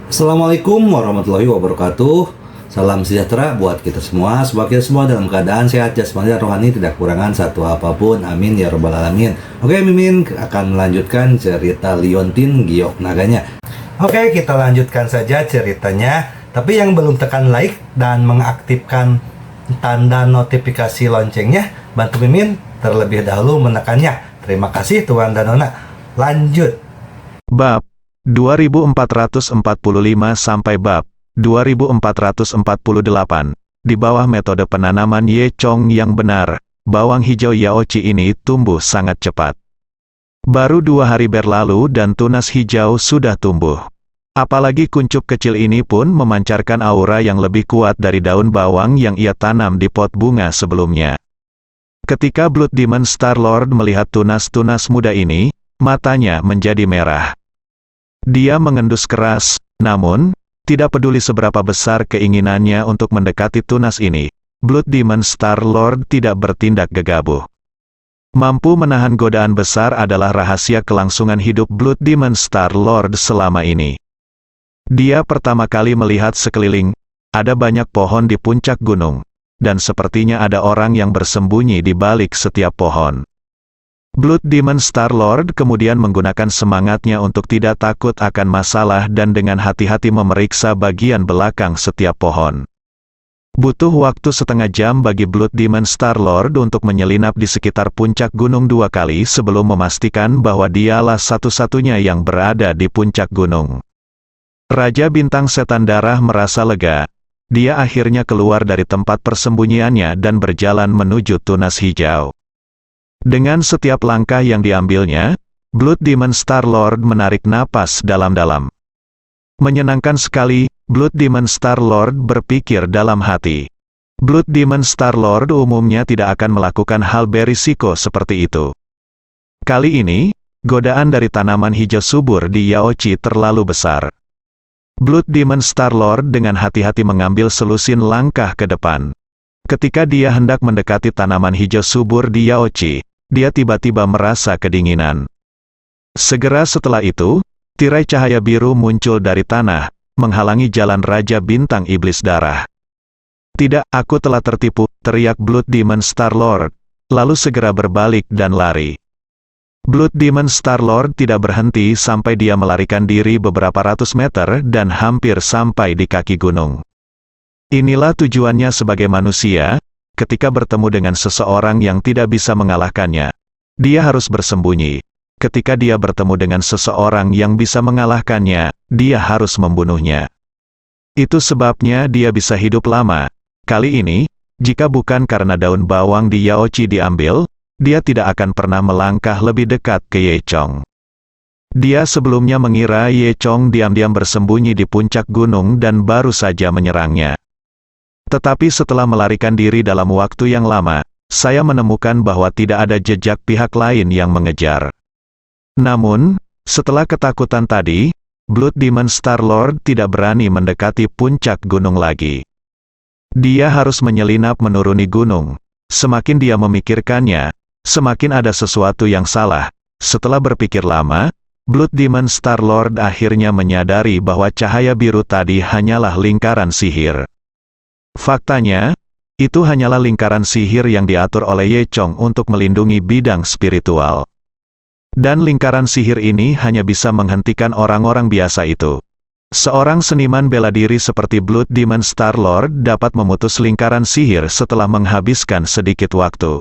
Assalamualaikum warahmatullahi wabarakatuh. Salam sejahtera buat kita semua. Semoga kita semua dalam keadaan sehat jasmani dan rohani, tidak kekurangan satu apapun. Amin ya robbal alamin. Oke, Mimin akan melanjutkan cerita Liontin Giok Naganya. Oke, kita lanjutkan saja ceritanya. Tapi yang belum tekan like dan mengaktifkan tanda notifikasi loncengnya, bantu Mimin terlebih dahulu menekannya. Terima kasih Tuan dan Nona. Lanjut. Bab 2445 sampai bab 2448. Di bawah metode penanaman Ye Chong yang benar, bawang hijau Yaoci ini tumbuh sangat cepat. Baru 2 hari berlalu dan tunas hijau sudah tumbuh. Apalagi kuncup kecil ini pun memancarkan aura yang lebih kuat dari daun bawang yang ia tanam di pot bunga sebelumnya. Ketika Blood Demon Star-Lord melihat tunas-tunas muda ini, matanya menjadi merah. Dia mengendus keras, namun, tidak peduli seberapa besar keinginannya untuk mendekati tunas ini, Blood Demon Star-Lord tidak bertindak gegabah. Mampu menahan godaan besar adalah rahasia kelangsungan hidup Blood Demon Star-Lord selama ini. Dia pertama kali melihat sekeliling, ada banyak pohon di puncak gunung, dan sepertinya ada orang yang bersembunyi di balik setiap pohon. Blood Demon Star-Lord kemudian menggunakan semangatnya untuk tidak takut akan masalah dan dengan hati-hati memeriksa bagian belakang setiap pohon. Butuh waktu setengah jam bagi Blood Demon Star-Lord untuk menyelinap di sekitar puncak gunung 2 kali sebelum memastikan bahwa dialah satu-satunya yang berada di puncak gunung. Raja Bintang Setan Darah merasa lega. Dia akhirnya keluar dari tempat persembunyiannya dan berjalan menuju tunas hijau. Dengan setiap langkah yang diambilnya, Blood Demon Star-Lord menarik napas dalam-dalam. Menyenangkan sekali, Blood Demon Star-Lord berpikir dalam hati. Blood Demon Star-Lord umumnya tidak akan melakukan hal berisiko seperti itu. Kali ini, godaan dari tanaman hijau subur di Yaoci terlalu besar. Blood Demon Star-Lord dengan hati-hati mengambil selusin langkah ke depan. Ketika dia hendak mendekati tanaman hijau subur di Yaoci, dia tiba-tiba merasa kedinginan. Segera setelah itu, tirai cahaya biru muncul dari tanah, menghalangi jalan Raja Bintang Iblis Darah. "Tidak, aku telah tertipu," teriak Blood Demon Star-Lord, lalu segera berbalik dan lari. Blood Demon Star-Lord tidak berhenti sampai dia melarikan diri beberapa ratus meter dan hampir sampai di kaki gunung. Inilah tujuannya sebagai manusia. Ketika bertemu dengan seseorang yang tidak bisa mengalahkannya, dia harus bersembunyi. Ketika dia bertemu dengan seseorang yang bisa mengalahkannya, dia harus membunuhnya. Itu sebabnya dia bisa hidup lama. Kali ini, jika bukan karena daun bawang di Yaoci diambil, dia tidak akan pernah melangkah lebih dekat ke Ye Chong. Dia sebelumnya mengira Ye Chong diam-diam bersembunyi di puncak gunung dan baru saja menyerangnya. Tetapi setelah melarikan diri dalam waktu yang lama, saya menemukan bahwa tidak ada jejak pihak lain yang mengejar. Namun, setelah ketakutan tadi, Blood Demon Star-Lord tidak berani mendekati puncak gunung lagi. Dia harus menyelinap menuruni gunung. Semakin dia memikirkannya, semakin ada sesuatu yang salah. Setelah berpikir lama, Blood Demon Star-Lord akhirnya menyadari bahwa cahaya biru tadi hanyalah lingkaran sihir. Faktanya, itu hanyalah lingkaran sihir yang diatur oleh Ye Chong untuk melindungi bidang spiritual. Dan lingkaran sihir ini hanya bisa menghentikan orang-orang biasa itu. Seorang seniman bela diri seperti Blood Demon Star-Lord dapat memutus lingkaran sihir setelah menghabiskan sedikit waktu.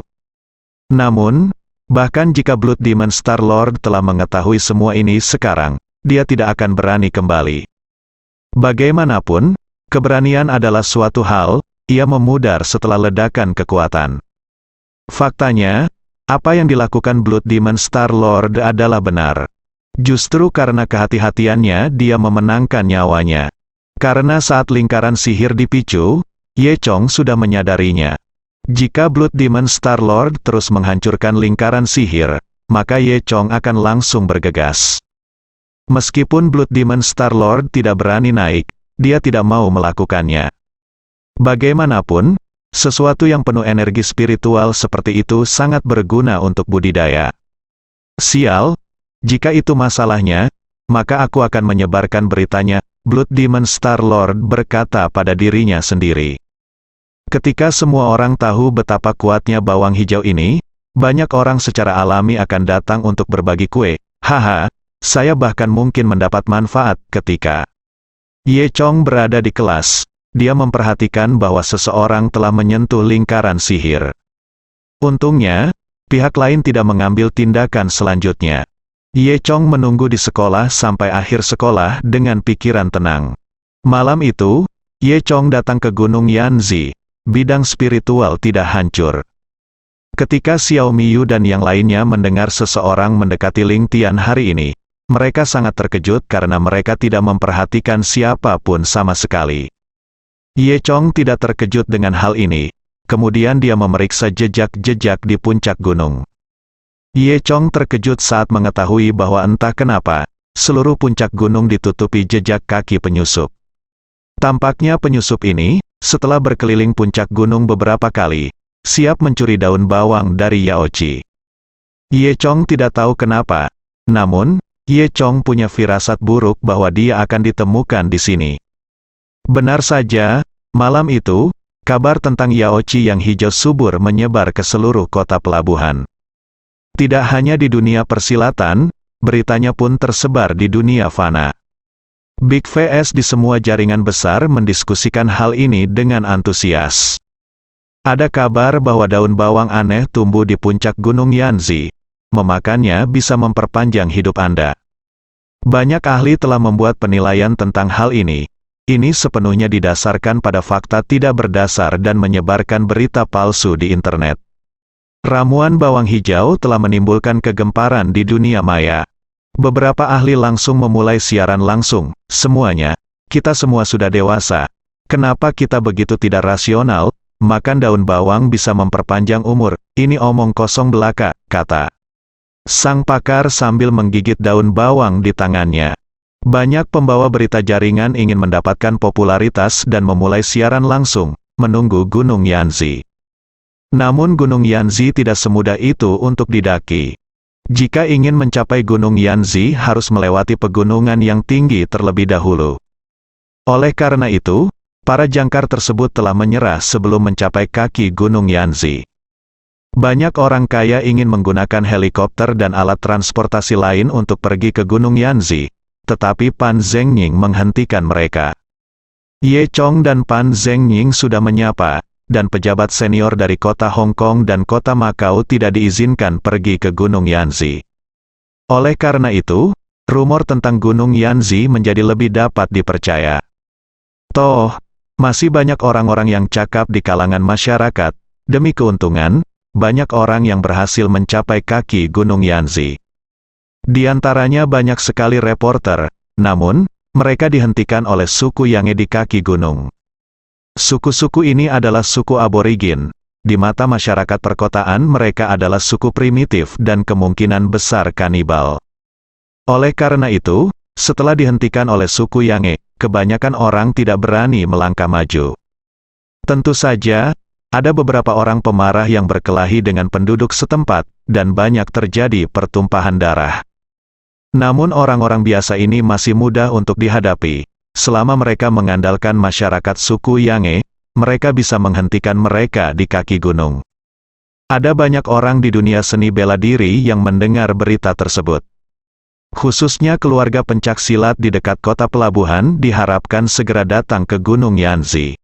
Namun, bahkan jika Blood Demon Star-Lord telah mengetahui semua ini sekarang, dia tidak akan berani kembali. Bagaimanapun, keberanian adalah suatu hal, ia memudar setelah ledakan kekuatan. Faktanya, apa yang dilakukan Blood Demon Star-Lord adalah benar. Justru karena kehati-hatiannya dia memenangkan nyawanya. Karena saat lingkaran sihir dipicu, Ye Chong sudah menyadarinya. Jika Blood Demon Star-Lord terus menghancurkan lingkaran sihir, maka Ye Chong akan langsung bergegas. Meskipun Blood Demon Star-Lord tidak berani naik, dia tidak mau melakukannya. Bagaimanapun, sesuatu yang penuh energi spiritual seperti itu sangat berguna untuk budidaya. Sial, jika itu masalahnya, maka aku akan menyebarkan beritanya, Blood Demon Star-Lord berkata pada dirinya sendiri. Ketika semua orang tahu betapa kuatnya bawang hijau ini, banyak orang secara alami akan datang untuk berbagi kue. Haha, saya bahkan mungkin mendapat manfaat ketika Ye Chong berada di kelas. Dia memperhatikan bahwa seseorang telah menyentuh lingkaran sihir. Untungnya, pihak lain tidak mengambil tindakan selanjutnya. Ye Chong menunggu di sekolah sampai akhir sekolah dengan pikiran tenang. Malam itu, Ye Chong datang ke Gunung Yanzi. Bidang spiritual tidak hancur. Ketika Xiao Miyu dan yang lainnya mendengar seseorang mendekati Ling Tian hari ini, mereka sangat terkejut karena mereka tidak memperhatikan siapapun sama sekali. Ye Chong tidak terkejut dengan hal ini. Kemudian dia memeriksa jejak-jejak di puncak gunung. Ye Chong terkejut saat mengetahui bahwa entah kenapa, seluruh puncak gunung ditutupi jejak kaki penyusup. Tampaknya penyusup ini, setelah berkeliling puncak gunung beberapa kali, siap mencuri daun bawang dari Yaochi. Ye Chong tidak tahu kenapa, namun, Ye Chong punya firasat buruk bahwa dia akan ditemukan di sini. Benar saja, malam itu, kabar tentang Yaochi yang hijau subur menyebar ke seluruh kota pelabuhan. Tidak hanya di dunia persilatan, beritanya pun tersebar di dunia fana. Big VS di semua jaringan besar mendiskusikan hal ini dengan antusias. Ada kabar bahwa daun bawang aneh tumbuh di puncak Gunung Yanzi. Memakannya bisa memperpanjang hidup Anda. Banyak ahli telah membuat penilaian tentang hal ini. Ini sepenuhnya didasarkan pada fakta tidak berdasar dan menyebarkan berita palsu di internet. Ramuan bawang hijau telah menimbulkan kegemparan di dunia maya. Beberapa ahli langsung memulai siaran langsung. Semuanya, kita semua sudah dewasa. Kenapa kita begitu tidak rasional? Makan daun bawang bisa memperpanjang umur. Ini omong kosong belaka, kata sang pakar sambil menggigit daun bawang di tangannya. Banyak pembawa berita jaringan ingin mendapatkan popularitas dan memulai siaran langsung, menunggu Gunung Yanzi. Namun Gunung Yanzi tidak semudah itu untuk didaki. Jika ingin mencapai Gunung Yanzi harus melewati pegunungan yang tinggi terlebih dahulu. Oleh karena itu, para jangkar tersebut telah menyerah sebelum mencapai kaki Gunung Yanzi. Banyak orang kaya ingin menggunakan helikopter dan alat transportasi lain untuk pergi ke Gunung Yanzi. Tetapi Pan Zhengying menghentikan mereka. Ye Chong dan Pan Zhengying sudah menyapa, dan pejabat senior dari kota Hong Kong dan kota Macau tidak diizinkan pergi ke Gunung Yanzi. Oleh karena itu, rumor tentang Gunung Yanzi menjadi lebih dapat dipercaya. Toh, masih banyak orang-orang yang cakap di kalangan masyarakat. Demi keuntungan, banyak orang yang berhasil mencapai kaki Gunung Yanzi. Di antaranya banyak sekali reporter, namun, mereka dihentikan oleh suku Yange di kaki gunung. Suku-suku ini adalah suku aborigin. Di mata masyarakat perkotaan mereka adalah suku primitif dan kemungkinan besar kanibal. Oleh karena itu, setelah dihentikan oleh suku Yange, kebanyakan orang tidak berani melangkah maju. Tentu saja, ada beberapa orang pemarah yang berkelahi dengan penduduk setempat, dan banyak terjadi pertumpahan darah. Namun orang-orang biasa ini masih mudah untuk dihadapi. Selama mereka mengandalkan masyarakat suku Yange, mereka bisa menghentikan mereka di kaki gunung. Ada banyak orang di dunia seni bela diri yang mendengar berita tersebut. Khususnya keluarga pencak silat di dekat kota pelabuhan diharapkan segera datang ke Gunung Yanzi.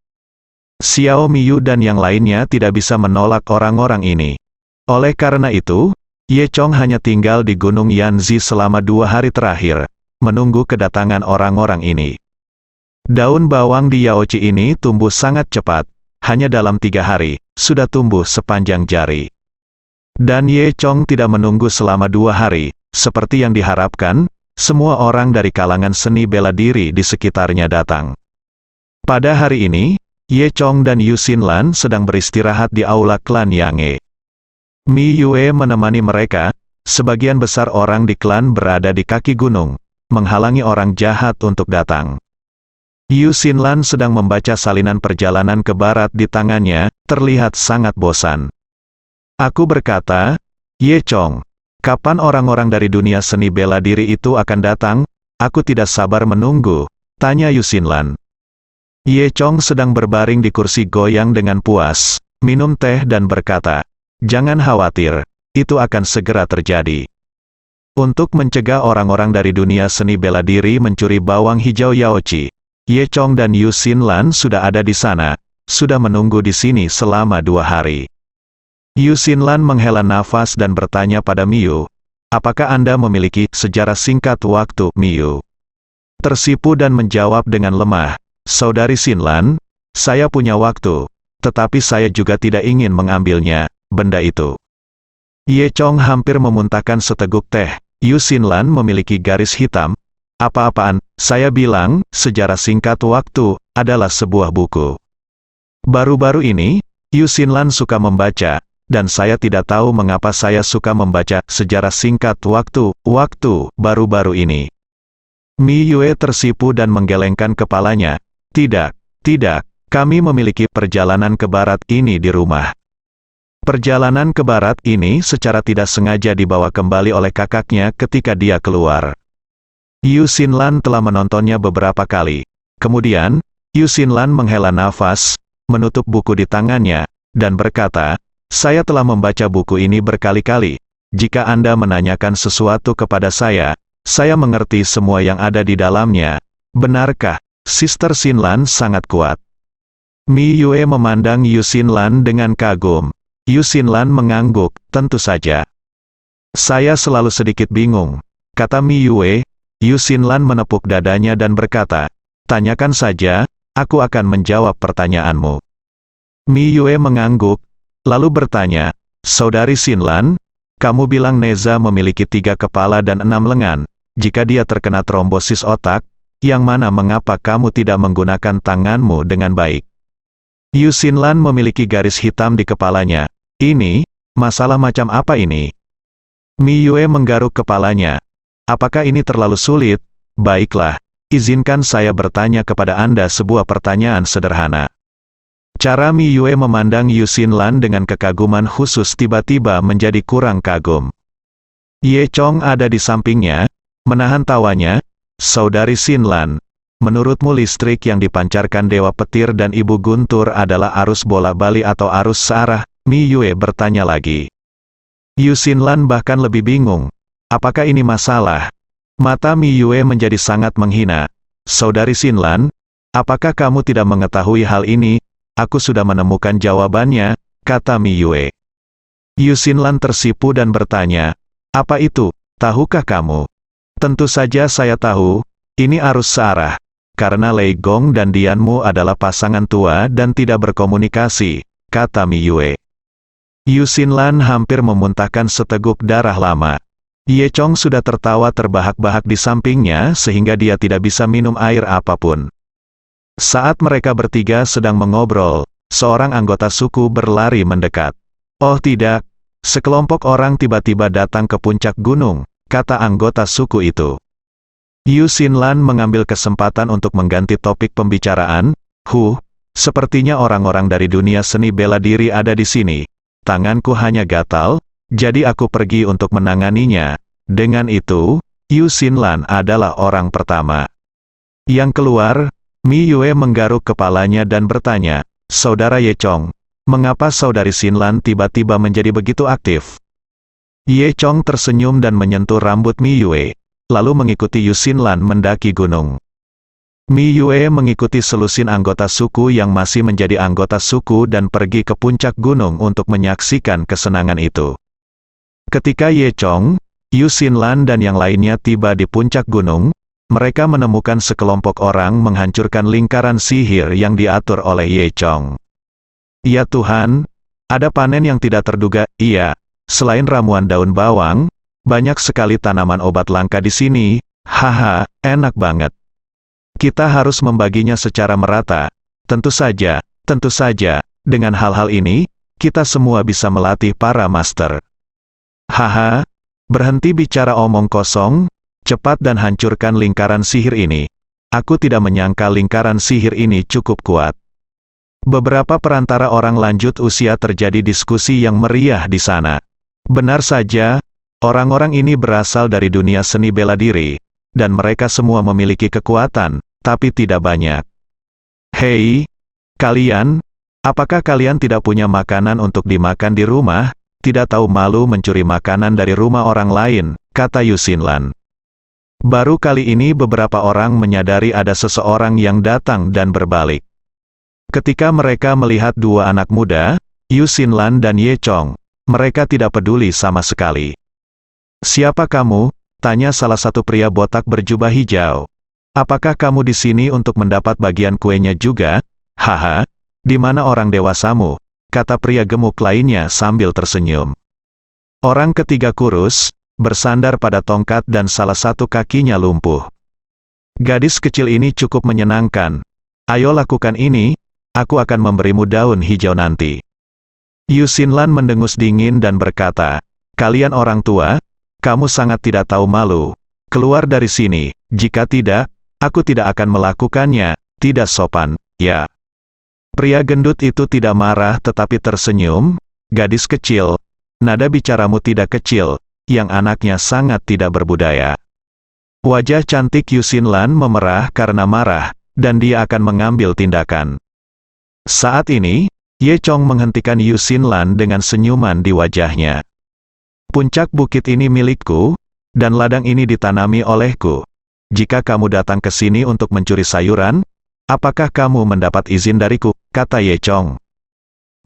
Xiao Miyu dan yang lainnya tidak bisa menolak orang-orang ini. Oleh karena itu, Ye Chong hanya tinggal di Gunung Yanzi selama 2 hari terakhir, menunggu kedatangan orang-orang ini. Daun bawang di Yaochi ini tumbuh sangat cepat, hanya dalam 3 hari, sudah tumbuh sepanjang jari. Dan Ye Chong tidak menunggu selama 2 hari, seperti yang diharapkan, semua orang dari kalangan seni bela diri di sekitarnya datang. Pada hari ini, Ye Chong dan Yu Xinlan sedang beristirahat di aula klan Yange. Mi Yue menemani mereka, sebagian besar orang di klan berada di kaki gunung, menghalangi orang jahat untuk datang. Yu Xinlan sedang membaca salinan perjalanan ke barat di tangannya, terlihat sangat bosan. Aku berkata, Ye Chong, kapan orang-orang dari dunia seni bela diri itu akan datang? Aku tidak sabar menunggu, Tanya Yusinlan. Ye Chong sedang berbaring di kursi goyang dengan puas, minum teh dan berkata, "Jangan khawatir, itu akan segera terjadi." Untuk mencegah orang-orang dari dunia seni bela diri mencuri bawang hijau Yaochi, Ye Chong dan Yusinlan sudah ada di sana, sudah menunggu di sini selama 2 hari. Yusinlan menghela nafas dan bertanya pada Miyu, "Apakah Anda memiliki sejarah singkat waktu, Miyu?" Tersipu dan menjawab dengan lemah, "Saudari Sinlan, saya punya waktu, tetapi saya juga tidak ingin mengambilnya, benda itu." Ye Chong hampir memuntahkan seteguk teh. Yusinlan memiliki garis hitam. "Apa-apaan?" Saya bilang, sejarah singkat waktu adalah sebuah buku. Baru-baru ini, Yusinlan suka membaca, dan saya tidak tahu mengapa saya suka membaca sejarah singkat waktu baru-baru ini. Mi Yue tersipu dan menggelengkan kepalanya. Tidak, kami memiliki perjalanan ke barat ini di rumah. Perjalanan ke barat ini secara tidak sengaja dibawa kembali oleh kakaknya ketika dia keluar. Yusinlan telah menontonnya beberapa kali. Kemudian, Yusinlan menghela nafas, menutup buku di tangannya, dan berkata, "Saya telah membaca buku ini berkali-kali. Jika Anda menanyakan sesuatu kepada saya mengerti semua yang ada di dalamnya. Benarkah?" Sister Sinlan sangat kuat. Mi Yue memandang Yusinlan dengan kagum. Yusinlan mengangguk, "Tentu saja." "Saya selalu sedikit bingung," kata Mi Yue. Yusinlan menepuk dadanya dan berkata, "Tanyakan saja, aku akan menjawab pertanyaanmu." Mi Yue mengangguk, lalu bertanya, "Saudari Sinlan, kamu bilang Neza memiliki 3 kepala dan 6 lengan. Jika dia terkena trombosis otak, yang mana mengapa kamu tidak menggunakan tanganmu dengan baik?" Yusinlan memiliki garis hitam di kepalanya. "Ini, masalah macam apa ini?" Mi Yue menggaruk kepalanya. "Apakah ini terlalu sulit? Baiklah, izinkan saya bertanya kepada Anda sebuah pertanyaan sederhana." Cara Mi Yue memandang Yusinlan dengan kekaguman khusus tiba-tiba menjadi kurang kagum. Ye Chong ada di sampingnya, menahan tawanya. "Saudari Sinlan, menurutmu listrik yang dipancarkan Dewa Petir dan Ibu Guntur adalah arus bola-balik atau arus searah?" Mi Yue bertanya lagi. Yusinlan bahkan lebih bingung. Apakah ini masalah? Mata Mi Yue menjadi sangat menghina. "Saudari Sinlan, apakah kamu tidak mengetahui hal ini? Aku sudah menemukan jawabannya," kata Mi Yue. Yusinlan tersipu dan bertanya, "Apa itu? Tahukah kamu?" "Tentu saja saya tahu, ini arus searah. Karena Lei Gong dan Dianmu adalah pasangan tua dan tidak berkomunikasi," kata Mi Yue. Yusinlan hampir memuntahkan seteguk darah lama. Ye Chong sudah tertawa terbahak-bahak di sampingnya sehingga dia tidak bisa minum air apapun. Saat mereka bertiga sedang mengobrol, seorang anggota suku berlari mendekat. "Oh tidak, sekelompok orang tiba-tiba datang ke puncak gunung," kata anggota suku itu. Yusinlan mengambil kesempatan untuk mengganti topik pembicaraan. Sepertinya orang-orang dari dunia seni bela diri ada di sini. Tanganku hanya gatal, jadi aku pergi untuk menanganinya." Dengan itu, Yusinlan adalah orang pertama yang keluar. Mi Yue menggaruk kepalanya dan bertanya, "Saudara Ye Chong, mengapa saudari Sinlan tiba-tiba menjadi begitu aktif?" Ye Chong tersenyum dan menyentuh rambut Mi Yue, lalu mengikuti Yusinlan mendaki gunung. Mi Yue mengikuti selusin anggota suku yang masih menjadi anggota suku dan pergi ke puncak gunung untuk menyaksikan kesenangan itu. Ketika Ye Chong, Yusinlan dan yang lainnya tiba di puncak gunung, mereka menemukan sekelompok orang menghancurkan lingkaran sihir yang diatur oleh Ye Chong. "Ya Tuhan, ada panen yang tidak terduga." "Iya, selain ramuan daun bawang, banyak sekali tanaman obat langka di sini. Haha, enak banget. Kita harus membaginya secara merata. Tentu saja, dengan hal-hal ini, kita semua bisa melatih para master." "Haha, berhenti bicara omong kosong, cepat dan hancurkan lingkaran sihir ini. Aku tidak menyangka lingkaran sihir ini cukup kuat." Beberapa perantara orang lanjut usia terjadi diskusi yang meriah di sana. Benar saja, orang-orang ini berasal dari dunia seni bela diri, dan mereka semua memiliki kekuatan, tapi tidak banyak. Hei, kalian, apakah kalian tidak punya makanan untuk dimakan di rumah? Tidak tahu malu mencuri makanan dari rumah orang lain, kata Yusinlan. Baru kali ini beberapa orang menyadari ada seseorang yang datang dan berbalik. Ketika mereka melihat dua anak muda, Yusinlan dan Ye Chong, mereka tidak peduli sama sekali. Siapa kamu? Tanya salah satu pria botak berjubah hijau. Apakah kamu di sini untuk mendapat bagian kuenya juga? Haha, di mana orang dewasamu? Kata pria gemuk lainnya sambil tersenyum. Orang ketiga kurus, bersandar pada tongkat dan salah satu kakinya lumpuh. Gadis kecil ini cukup menyenangkan. Ayo lakukan ini, aku akan memberimu daun hijau nanti. Yusinlan mendengus dingin dan berkata, kalian orang tua, kamu sangat tidak tahu malu. Keluar dari sini, jika tidak, aku tidak akan melakukannya, tidak sopan, ya. Pria gendut itu tidak marah tetapi tersenyum, gadis kecil, nada bicaramu tidak kecil, yang anaknya sangat tidak berbudaya. Wajah cantik Yusinlan memerah karena marah, dan dia akan mengambil tindakan. Saat ini, Ye Chong menghentikan Yusinlan dengan senyuman di wajahnya. Puncak bukit ini milikku, dan ladang ini ditanami olehku. Jika kamu datang ke sini untuk mencuri sayuran, apakah kamu mendapat izin dariku? Kata Ye Chong.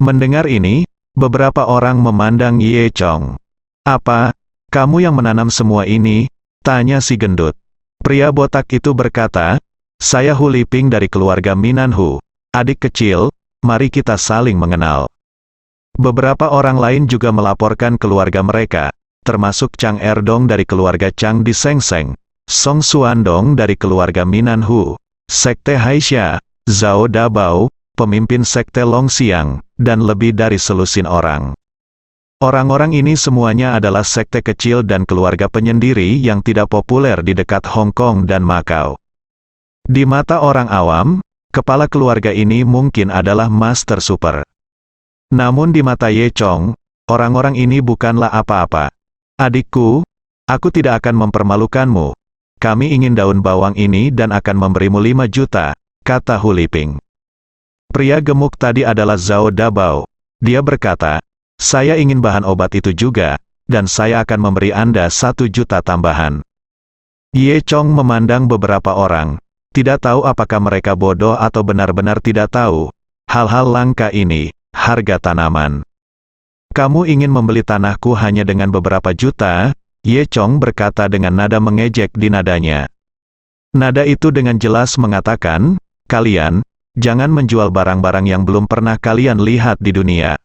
Mendengar ini, beberapa orang memandang Ye Chong. Apa? Kamu yang menanam semua ini? Tanya si gendut. Pria botak itu berkata, saya Hu Liping dari keluarga Minanhu. Adik kecil, mari kita saling mengenal. Beberapa orang lain juga melaporkan keluarga mereka, termasuk Chang Erdong dari keluarga Chang di Sengseng, Song Suandong dari keluarga Minanhu, Sekte Haisha, Zhao Dabao, pemimpin Sekte Longxiang, dan lebih dari selusin orang. Orang-orang ini semuanya adalah sekte kecil dan keluarga penyendiri yang tidak populer di dekat Hong Kong dan Macau. Di mata orang awam, kepala keluarga ini mungkin adalah Master Super. Namun di mata Ye Chong, orang-orang ini bukanlah apa-apa. Adikku, aku tidak akan mempermalukanmu. Kami ingin daun bawang ini dan akan memberimu 5 juta, kata Hu Liping. Pria gemuk tadi adalah Zhao Dabao. Dia berkata, saya ingin bahan obat itu juga, dan saya akan memberi Anda 1 juta tambahan. Ye Chong memandang beberapa orang, tidak tahu apakah mereka bodoh atau benar-benar tidak tahu. Hal-hal langka ini, harga tanaman. Kamu ingin membeli tanahku hanya dengan beberapa juta? Ye Chong berkata dengan nada mengejek di nadanya. Nada itu dengan jelas mengatakan, kalian, jangan menjual barang-barang yang belum pernah kalian lihat di dunia.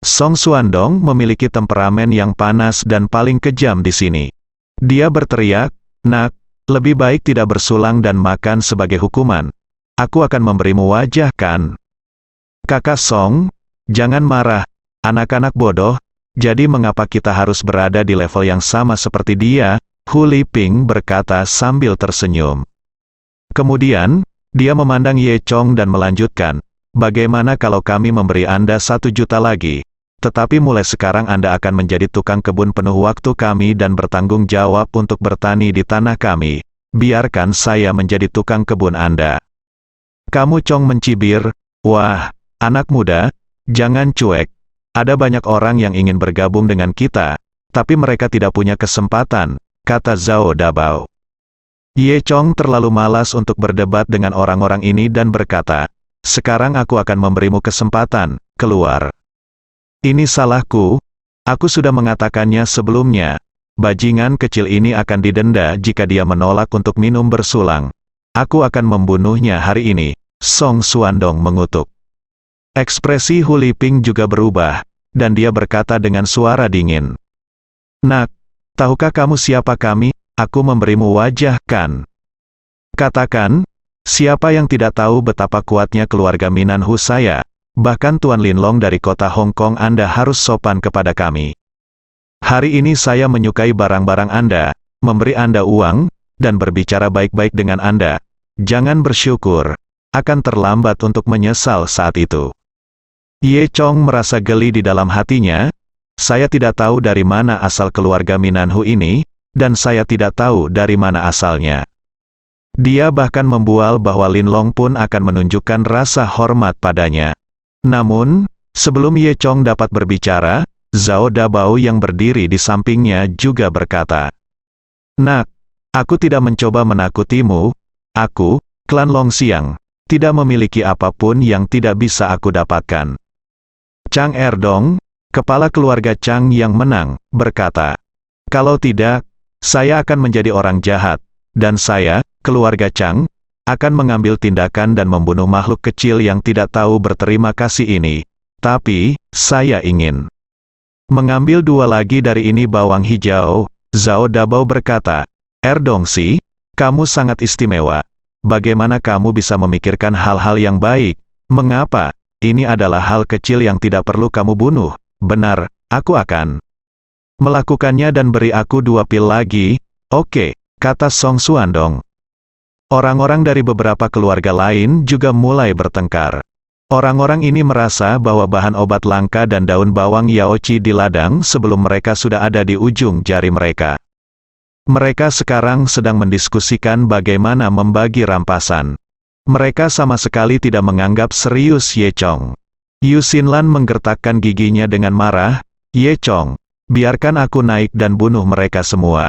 Song Suandong memiliki temperamen yang panas dan paling kejam di sini. Dia berteriak, nak, lebih baik tidak bersulang dan makan sebagai hukuman. Aku akan memberimu wajah kan? Kakak Song, jangan marah, anak-anak bodoh, jadi mengapa kita harus berada di level yang sama seperti dia? Hu Liping berkata sambil tersenyum. Kemudian, dia memandang Ye Chong dan melanjutkan, bagaimana kalau kami memberi Anda 1 juta lagi? Tetapi mulai sekarang Anda akan menjadi tukang kebun penuh waktu kami dan bertanggung jawab untuk bertani di tanah kami. Biarkan saya menjadi tukang kebun Anda. Kamu Chong mencibir, wah, anak muda, jangan cuek. Ada banyak orang yang ingin bergabung dengan kita, tapi mereka tidak punya kesempatan, kata Zhao Dabao. Ye Chong terlalu malas untuk berdebat dengan orang-orang ini dan berkata, sekarang aku akan memberimu kesempatan, keluar. Ini salahku, aku sudah mengatakannya sebelumnya. Bajingan kecil ini akan didenda jika dia menolak untuk minum bersulang. Aku akan membunuhnya hari ini, Song Suandong mengutuk. Ekspresi Hu Liping juga berubah, dan dia berkata dengan suara dingin. Nak, tahukah kamu siapa kami? Aku memberimu wajah kan? Katakan, siapa yang tidak tahu betapa kuatnya keluarga Minanhu saya? Bahkan Tuan Linlong dari kota Hong Kong Anda harus sopan kepada kami. Hari ini saya menyukai barang-barang Anda, memberi Anda uang, dan berbicara baik-baik dengan Anda. Jangan bersyukur, akan terlambat untuk menyesal saat itu. Ye Chong merasa geli di dalam hatinya, saya tidak tahu dari mana asal keluarga Minanhu ini, dan saya tidak tahu dari mana asalnya. Dia bahkan membual bahwa Linlong pun akan menunjukkan rasa hormat padanya. Namun, sebelum Ye Chong dapat berbicara, Zhao Dabao yang berdiri di sampingnya juga berkata, "Nak, aku tidak mencoba menakutimu. Aku, klan Longxiang, tidak memiliki apapun yang tidak bisa aku dapatkan." Chang Erdong, kepala keluarga Chang yang menang, berkata, "Kalau tidak, saya akan menjadi orang jahat, dan saya, keluarga Chang, akan mengambil tindakan dan membunuh makhluk kecil yang tidak tahu berterima kasih ini. Tapi, saya ingin mengambil 2 lagi dari ini bawang hijau." Zhao Dabao berkata, "Erdongsi, kamu sangat istimewa. Bagaimana kamu bisa memikirkan hal-hal yang baik? Mengapa? Ini adalah hal kecil yang tidak perlu kamu bunuh. Benar, aku akan melakukannya dan beri aku 2 pil lagi." "Oke," kata Song Suandong. Orang-orang dari beberapa keluarga lain juga mulai bertengkar. Orang-orang ini merasa bahwa bahan obat langka dan daun bawang yaoci di ladang sebelum mereka sudah ada di ujung jari mereka. Mereka sekarang sedang mendiskusikan bagaimana membagi rampasan. Mereka sama sekali tidak menganggap serius Ye Chong. Yu Xinlan menggertakkan giginya dengan marah, "Ye Chong, biarkan aku naik dan bunuh mereka semua."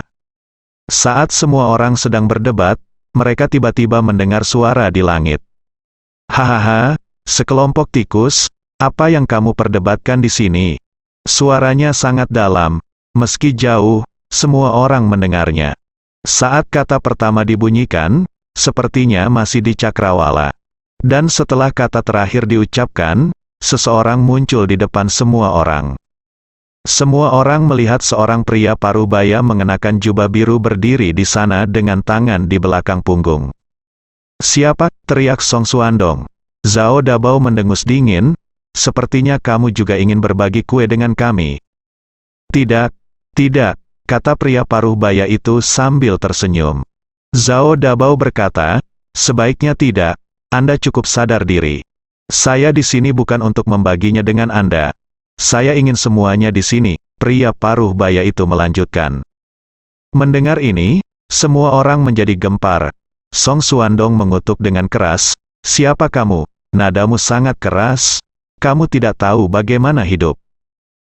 Saat semua orang sedang berdebat, mereka tiba-tiba mendengar suara di langit. "Hahaha, sekelompok tikus, apa yang kamu perdebatkan di sini?" Suaranya sangat dalam, meski jauh, semua orang mendengarnya. Saat kata pertama dibunyikan, sepertinya masih di cakrawala. Dan setelah kata terakhir diucapkan, seseorang muncul di depan semua orang. Semua orang melihat seorang pria parubaya mengenakan jubah biru berdiri di sana dengan tangan di belakang punggung. "Siapa?" teriak Song Suandong. Zhao Dabao mendengus dingin, "Sepertinya kamu juga ingin berbagi kue dengan kami." "Tidak, tidak," kata pria parubaya itu sambil tersenyum. Zhao Dabao berkata, "Sebaiknya tidak, Anda cukup sadar diri. Saya di sini bukan untuk membaginya dengan Anda. Saya ingin semuanya di sini," pria paruh baya itu melanjutkan. Mendengar ini, semua orang menjadi gempar. Song Suandong mengutuk dengan keras, "Siapa kamu? Nadamu sangat keras. Kamu tidak tahu bagaimana hidup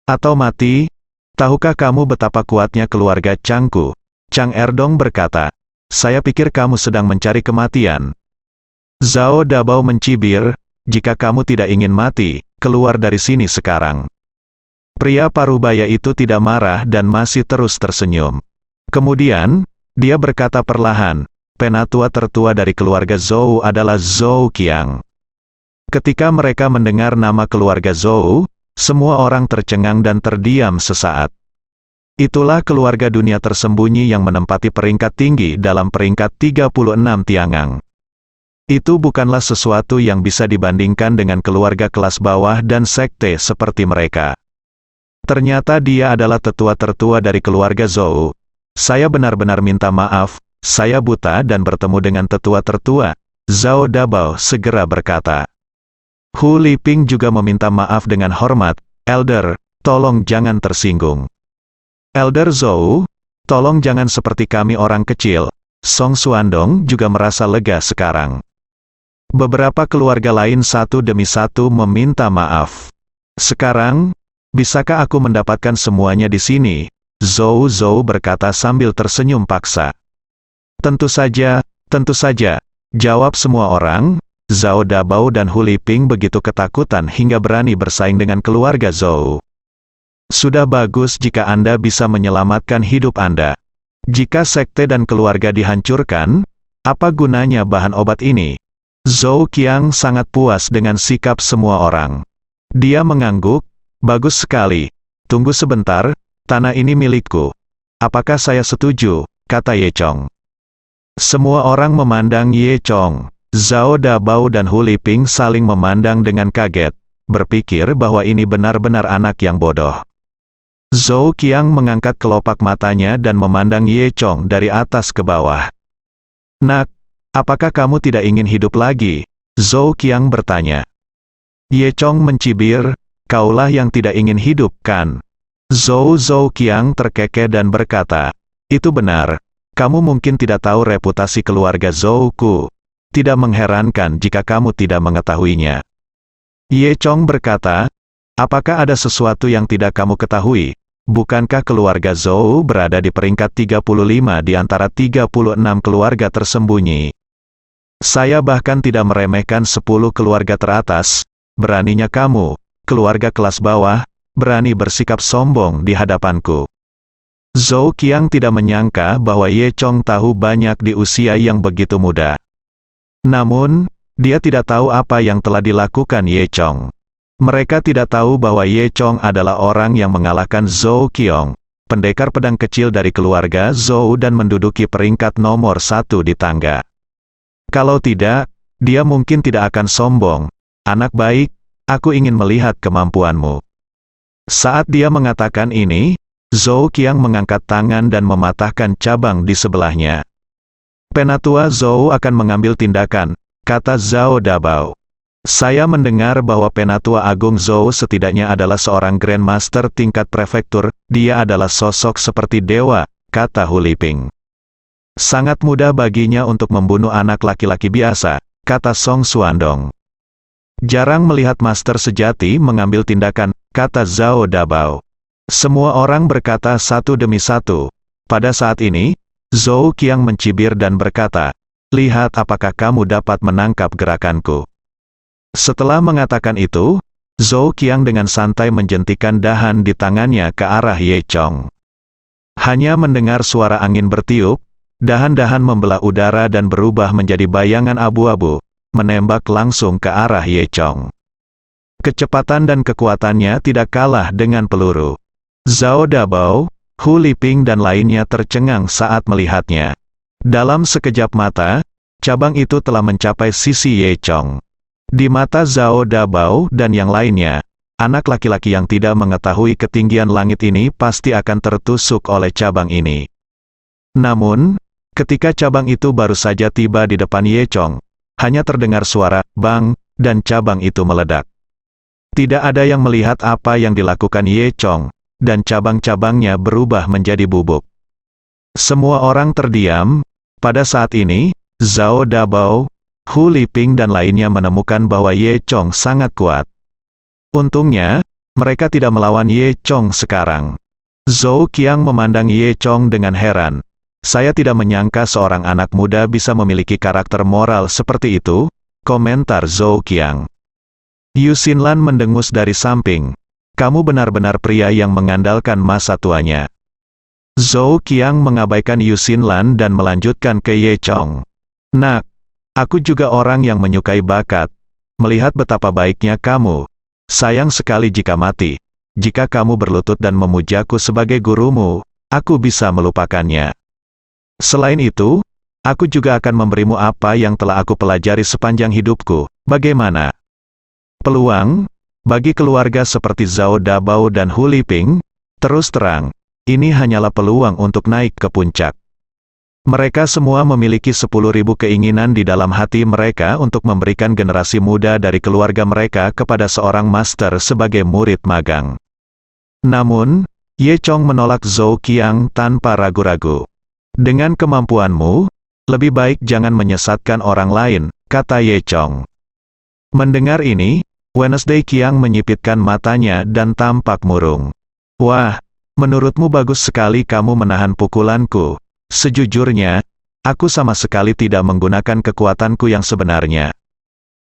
atau mati? Tahukah kamu betapa kuatnya keluarga Changku?" Chang Erdong berkata, "Saya pikir kamu sedang mencari kematian." Zhao Dabao mencibir, "Jika kamu tidak ingin mati, keluar dari sini sekarang." Pria parubaya itu tidak marah dan masih terus tersenyum. Kemudian, dia berkata perlahan, "Penatua tertua dari keluarga Zhou adalah Zhou Qiang." Ketika mereka mendengar nama keluarga Zhou, semua orang tercengang dan terdiam sesaat. Itulah keluarga dunia tersembunyi yang menempati peringkat tinggi dalam peringkat 36 Tiangang. Itu bukanlah sesuatu yang bisa dibandingkan dengan keluarga kelas bawah dan sekte seperti mereka. Ternyata dia adalah tetua tertua dari keluarga Zhou. Saya benar-benar minta maaf, saya buta dan bertemu dengan tetua tertua. Zhao Dabao segera berkata. Hu Liping juga meminta maaf dengan hormat, "Elder, tolong jangan tersinggung." "Elder Zhou, tolong jangan seperti kami orang kecil." Song Suandong juga merasa lega sekarang. Beberapa keluarga lain satu demi satu meminta maaf. "Sekarang, bisakah aku mendapatkan semuanya di sini?" Zhou berkata sambil tersenyum paksa. Tentu saja, jawab semua orang. Zhao Dabao dan Hu Liping begitu ketakutan hingga berani bersaing dengan keluarga Zhou. Sudah bagus jika Anda bisa menyelamatkan hidup Anda. Jika sekte dan keluarga dihancurkan, apa gunanya bahan obat ini? Zhou Qiang sangat puas dengan sikap semua orang. Dia mengangguk, "Bagus sekali. Tunggu sebentar, tanah ini milikku." "Apakah saya setuju?" kata Ye Chong. Semua orang memandang Ye Chong. Zhao Dabao dan Hu Liping saling memandang dengan kaget, berpikir bahwa ini benar-benar anak yang bodoh. Zhou Qiang mengangkat kelopak matanya dan memandang Ye Chong dari atas ke bawah. "Nak, apakah kamu tidak ingin hidup lagi?" Zhou Qiang bertanya. Ye Chong mencibir, "Kaulah yang tidak ingin hidup, kan?" Zhou Qiang terkekeh dan berkata, "Itu benar. Kamu mungkin tidak tahu reputasi keluarga Zhouku. Tidak mengherankan jika kamu tidak mengetahuinya. Ye Chong berkata, apakah ada sesuatu yang tidak kamu ketahui? Bukankah keluarga Zhou berada di peringkat 35 di antara 36 keluarga tersembunyi? Saya bahkan tidak meremehkan 10 keluarga teratas. Beraninya kamu, keluarga kelas bawah, berani bersikap sombong di hadapanku. Zhou Qiang tidak menyangka bahwa Ye Chong tahu banyak di usia yang begitu muda. Namun, dia tidak tahu apa yang telah dilakukan Ye Chong. Mereka tidak tahu bahwa Ye Chong adalah orang yang mengalahkan Zhou Qiang, pendekar pedang kecil dari keluarga Zhou dan menduduki peringkat nomor 1 di tangga. Kalau tidak, dia mungkin tidak akan sombong. Anak baik, aku ingin melihat kemampuanmu. Saat dia mengatakan ini, Zhou Qiang mengangkat tangan dan mematahkan cabang di sebelahnya. Penatua Zhou akan mengambil tindakan, kata Zhao Dabao. Saya mendengar bahwa Penatua Agung Zhou setidaknya adalah seorang Grandmaster tingkat prefektur, dia adalah sosok seperti dewa, kata Hu Liping. Sangat mudah baginya untuk membunuh anak laki-laki biasa, kata Song Xuandong. Jarang melihat master sejati mengambil tindakan, kata Zhao Dabao. Semua orang berkata satu demi satu. Pada saat ini, Zhou Qiang mencibir dan berkata, lihat apakah kamu dapat menangkap gerakanku. Setelah mengatakan itu, Zhou Qiang dengan santai menjentikan dahan di tangannya ke arah Ye Chong. Hanya mendengar suara angin bertiup, dahan-dahan membelah udara dan berubah menjadi bayangan abu-abu, menembak langsung ke arah Ye Chong. Kecepatan dan kekuatannya tidak kalah dengan peluru. Zhao Dabao, Hu Liping dan lainnya tercengang saat melihatnya. Dalam sekejap mata, cabang itu telah mencapai sisi Ye Chong. Di mata Zhao Dabao dan yang lainnya, anak laki-laki yang tidak mengetahui ketinggian langit ini pasti akan tertusuk oleh cabang ini. Namun, ketika cabang itu baru saja tiba di depan Ye Chong, hanya terdengar suara bang, dan cabang itu meledak. Tidak ada yang melihat apa yang dilakukan Ye Chong, dan cabang-cabangnya berubah menjadi bubuk. Semua orang terdiam. Pada saat ini, Zhao Dabao, Hu Liping dan lainnya menemukan bahwa Ye Chong sangat kuat. Untungnya, mereka tidak melawan Ye Chong sekarang. Zhou Qiang memandang Ye Chong dengan heran. Saya tidak menyangka seorang anak muda bisa memiliki karakter moral seperti itu, komentar Zhou Qiang. Yu Xinlan mendengus dari samping. Kamu benar-benar pria yang mengandalkan masa tuanya. Zhou Qiang mengabaikan Yu Xinlan dan melanjutkan ke Ye Chong. Nak, aku juga orang yang menyukai bakat. Melihat betapa baiknya kamu. Sayang sekali jika mati. Jika kamu berlutut dan memujaku sebagai gurumu, aku bisa melupakannya. Selain itu, aku juga akan memberimu apa yang telah aku pelajari sepanjang hidupku. Bagaimana? Peluang? Bagi keluarga seperti Zhao Dabao dan Hu Liping, terus terang, ini hanyalah peluang untuk naik ke puncak. Mereka semua memiliki 10.000 keinginan di dalam hati mereka untuk memberikan generasi muda dari keluarga mereka kepada seorang master sebagai murid magang. Namun, Ye Chong menolak Zhou Qiang tanpa ragu-ragu. Dengan kemampuanmu, lebih baik jangan menyesatkan orang lain, kata Ye Chong. Mendengar ini, Wednesday Qiang menyipitkan matanya dan tampak murung. Wah, menurutmu bagus sekali kamu menahan pukulanku. Sejujurnya, aku sama sekali tidak menggunakan kekuatanku yang sebenarnya.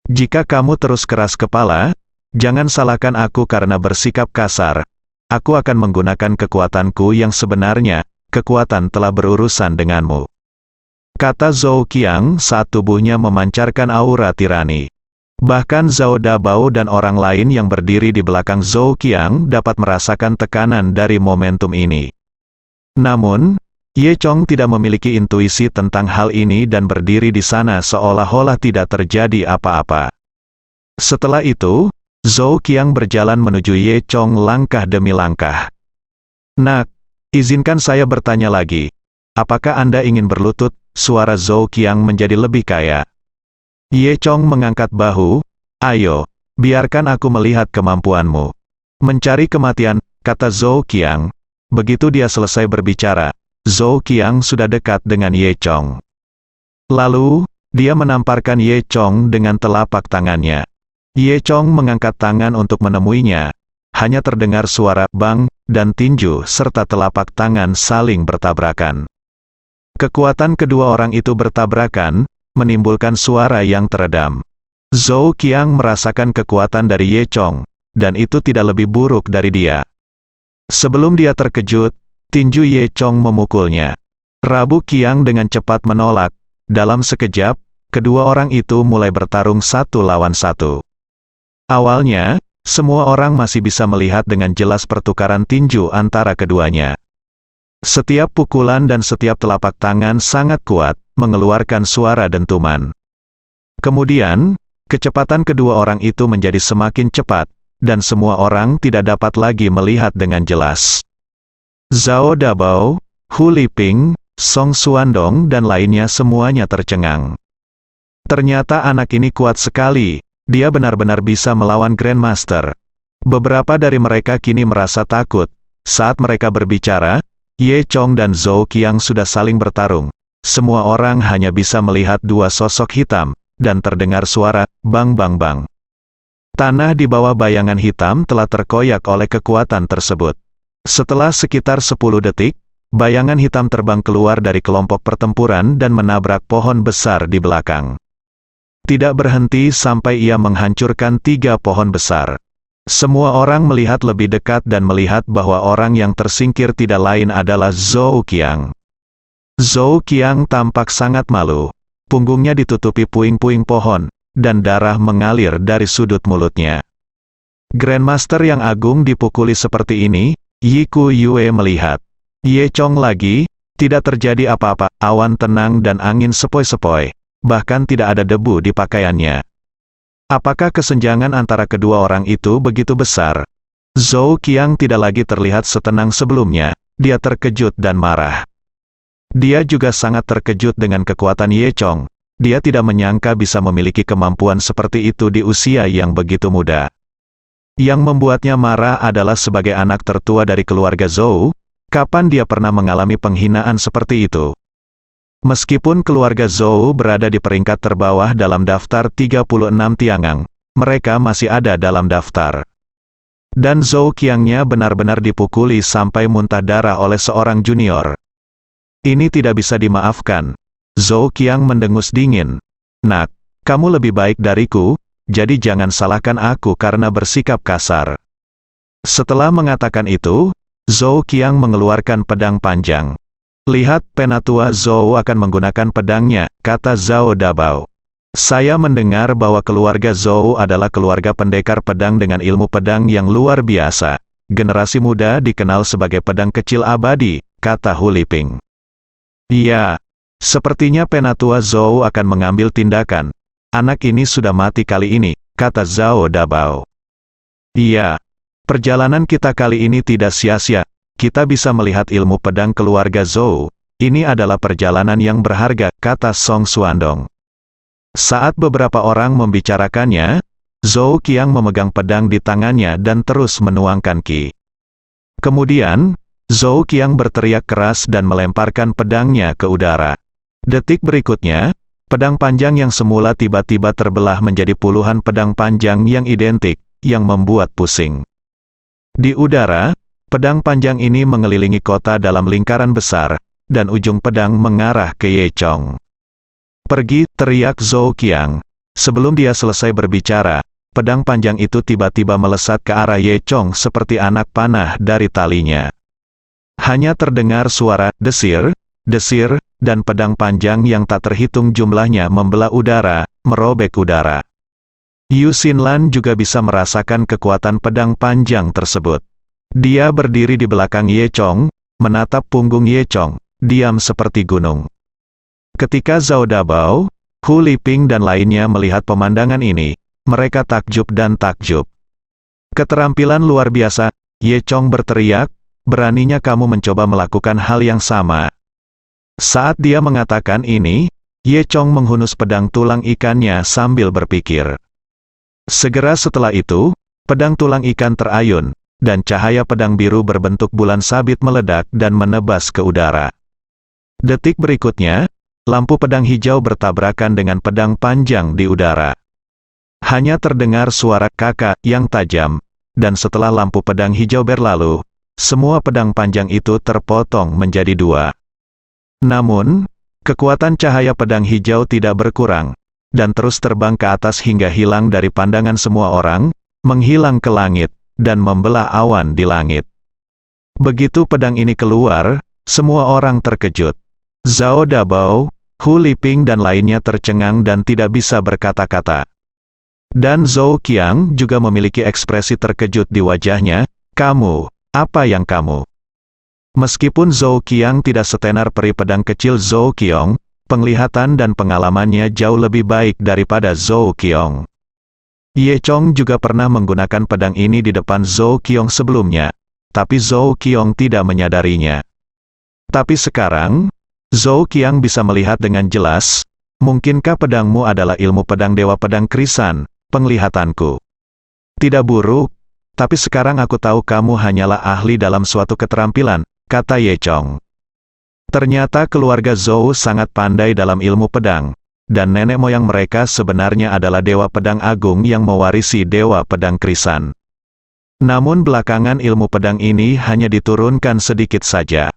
Jika kamu terus keras kepala, jangan salahkan aku karena bersikap kasar. Aku akan menggunakan kekuatanku yang sebenarnya, kekuatan telah berurusan denganmu. Kata Zhou Qiang saat tubuhnya memancarkan aura tirani. Bahkan Zhao Dabao dan orang lain yang berdiri di belakang Zhou Qiang dapat merasakan tekanan dari momentum ini. Namun, Ye Chong tidak memiliki intuisi tentang hal ini dan berdiri di sana seolah-olah tidak terjadi apa-apa. Setelah itu, Zhou Qiang berjalan menuju Ye Chong langkah demi langkah. Nak, izinkan saya bertanya lagi. Apakah Anda ingin berlutut? Suara Zhou Qiang menjadi lebih kaya. Ye Chong mengangkat bahu. Ayo, biarkan aku melihat kemampuanmu. Mencari kematian, kata Zhou Qiang. Begitu dia selesai berbicara, Zhou Qiang sudah dekat dengan Ye Chong. Lalu, dia menamparkan Ye Chong dengan telapak tangannya. Ye Chong mengangkat tangan untuk menemuinya. Hanya terdengar suara bang dan tinju serta telapak tangan saling bertabrakan. Kekuatan kedua orang itu bertabrakan, menimbulkan suara yang teredam. Zhou Qiang merasakan kekuatan dari Ye Chong, dan itu tidak lebih buruk dari dia. Sebelum dia terkejut, tinju Ye Chong memukulnya. Rabu Qiang dengan cepat menolak. Dalam sekejap, kedua orang itu mulai bertarung satu lawan satu. Awalnya, semua orang masih bisa melihat dengan jelas pertukaran tinju antara keduanya. Setiap pukulan dan setiap telapak tangan sangat kuat, mengeluarkan suara dentuman. Kemudian, kecepatan kedua orang itu menjadi semakin cepat, dan semua orang tidak dapat lagi melihat dengan jelas. Zhao Dabao, Hu Liping, Song Xuandong dan lainnya semuanya tercengang. Ternyata anak ini kuat sekali. Dia benar-benar bisa melawan Grandmaster. Beberapa dari mereka kini merasa takut. Saat mereka berbicara, Ye Chong dan Zhou Qiang sudah saling bertarung. Semua orang hanya bisa melihat dua sosok hitam, dan terdengar suara, bang bang bang. Tanah di bawah bayangan hitam telah terkoyak oleh kekuatan tersebut. Setelah sekitar 10 detik, bayangan hitam terbang keluar dari kelompok pertempuran dan menabrak pohon besar di belakang. Tidak berhenti sampai ia menghancurkan 3 pohon besar. Semua orang melihat lebih dekat dan melihat bahwa orang yang tersingkir tidak lain adalah Zhou Qiang. Zhou Qiang tampak sangat malu. Punggungnya ditutupi puing-puing pohon, dan darah mengalir dari sudut mulutnya. Grandmaster yang agung dipukuli seperti ini, Yiku Yue melihat. Ye Chong lagi, tidak terjadi apa-apa, awan tenang dan angin sepoi-sepoi. Bahkan tidak ada debu di pakaiannya. Apakah kesenjangan antara kedua orang itu begitu besar? Zhou Qiang tidak lagi terlihat setenang sebelumnya, dia terkejut dan marah. Dia juga sangat terkejut dengan kekuatan Ye Chong. Dia tidak menyangka bisa memiliki kemampuan seperti itu di usia yang begitu muda. Yang membuatnya marah adalah sebagai anak tertua dari keluarga Zhou, kapan dia pernah mengalami penghinaan seperti itu? Meskipun keluarga Zhou berada di peringkat terbawah dalam daftar 36 Tiangang, mereka masih ada dalam daftar. Dan Zhou Qiangnya benar-benar dipukuli sampai muntah darah oleh seorang junior. Ini tidak bisa dimaafkan. Zhou Qiang mendengus dingin. Nak, kamu lebih baik dariku, jadi jangan salahkan aku karena bersikap kasar. Setelah mengatakan itu, Zhou Qiang mengeluarkan pedang panjang. Lihat, Penatua Zhou akan menggunakan pedangnya, kata Zhao Dabao. Saya mendengar bahwa keluarga Zhou adalah keluarga pendekar pedang dengan ilmu pedang yang luar biasa. Generasi muda dikenal sebagai pedang kecil abadi, kata Hu Liping. Iya, sepertinya Penatua Zhou akan mengambil tindakan. Anak ini sudah mati kali ini, kata Zhao Dabao. Iya, perjalanan kita kali ini tidak sia-sia. Kita bisa melihat ilmu pedang keluarga Zhou. Ini adalah perjalanan yang berharga, kata Song Xuandong. Saat beberapa orang membicarakannya, Zhou Qiang memegang pedang di tangannya dan terus menuangkan qi. Kemudian, Zhou Qiang berteriak keras dan melemparkan pedangnya ke udara. Detik berikutnya, pedang panjang yang semula tiba-tiba terbelah menjadi puluhan pedang panjang yang identik, yang membuat pusing. Di udara, pedang panjang ini mengelilingi kota dalam lingkaran besar, dan ujung pedang mengarah ke Ye Chong. Pergi, teriak Zhou Qiang. Sebelum dia selesai berbicara, pedang panjang itu tiba-tiba melesat ke arah Ye Chong seperti anak panah dari talinya. Hanya terdengar suara desir, desir, dan pedang panjang yang tak terhitung jumlahnya membelah udara, merobek udara. Yu Xinlan juga bisa merasakan kekuatan pedang panjang tersebut. Dia berdiri di belakang Ye Chong, menatap punggung Ye Chong, diam seperti gunung. Ketika Zhao Dabao, Hu Liping dan lainnya melihat pemandangan ini, mereka takjub dan takjub. Keterampilan luar biasa, Ye Chong berteriak, beraninya kamu mencoba melakukan hal yang sama. Saat dia mengatakan ini, Ye Chong menghunus pedang tulang ikannya sambil berpikir. Segera setelah itu, pedang tulang ikan terayun, dan cahaya pedang biru berbentuk bulan sabit meledak dan menebas ke udara. Detik berikutnya, lampu pedang hijau bertabrakan dengan pedang panjang di udara. Hanya terdengar suara kakak yang tajam, dan setelah lampu pedang hijau berlalu, semua pedang panjang itu terpotong menjadi dua. Namun, kekuatan cahaya pedang hijau tidak berkurang, dan terus terbang ke atas hingga hilang dari pandangan semua orang, menghilang ke langit, dan membelah awan di langit. Begitu pedang ini keluar, semua orang terkejut. Zhao Dabao, Hu Liping dan lainnya tercengang dan tidak bisa berkata-kata. Dan Zhou Qiang juga memiliki ekspresi terkejut di wajahnya. Kamu, apa yang kamu? Meskipun Zhou Qiang tidak setenar peri pedang kecil Zhou Qiong, penglihatan dan pengalamannya jauh lebih baik daripada Zhou Qiong. Ye Chong juga pernah menggunakan pedang ini di depan Zhou Qiong sebelumnya, tapi Zhou Qiong tidak menyadarinya. Tapi sekarang, Zhou Qiang bisa melihat dengan jelas. Mungkinkah pedangmu adalah ilmu pedang Dewa Pedang Krisan, penglihatanku? Tidak buruk, tapi sekarang aku tahu kamu hanyalah ahli dalam suatu keterampilan, kata Ye Chong. Ternyata keluarga Zhou sangat pandai dalam ilmu pedang, dan nenek moyang mereka sebenarnya adalah Dewa Pedang Agung yang mewarisi Dewa Pedang Krisan. Namun belakangan ilmu pedang ini hanya diturunkan sedikit saja.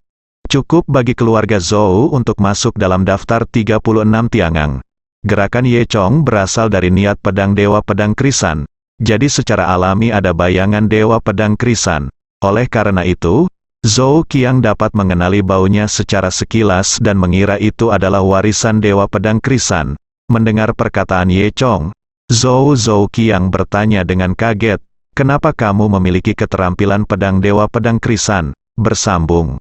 Cukup bagi keluarga Zhou untuk masuk dalam daftar 36 Tiangang. Gerakan Ye Chong berasal dari niat pedang Dewa Pedang Krisan, jadi secara alami ada bayangan Dewa Pedang Krisan. Oleh karena itu, Zhou Qiang dapat mengenali baunya secara sekilas dan mengira itu adalah warisan Dewa Pedang Krisan. Mendengar perkataan Ye Chong, Zhou Qiang bertanya dengan kaget, kenapa kamu memiliki keterampilan pedang Dewa Pedang Krisan? Bersambung.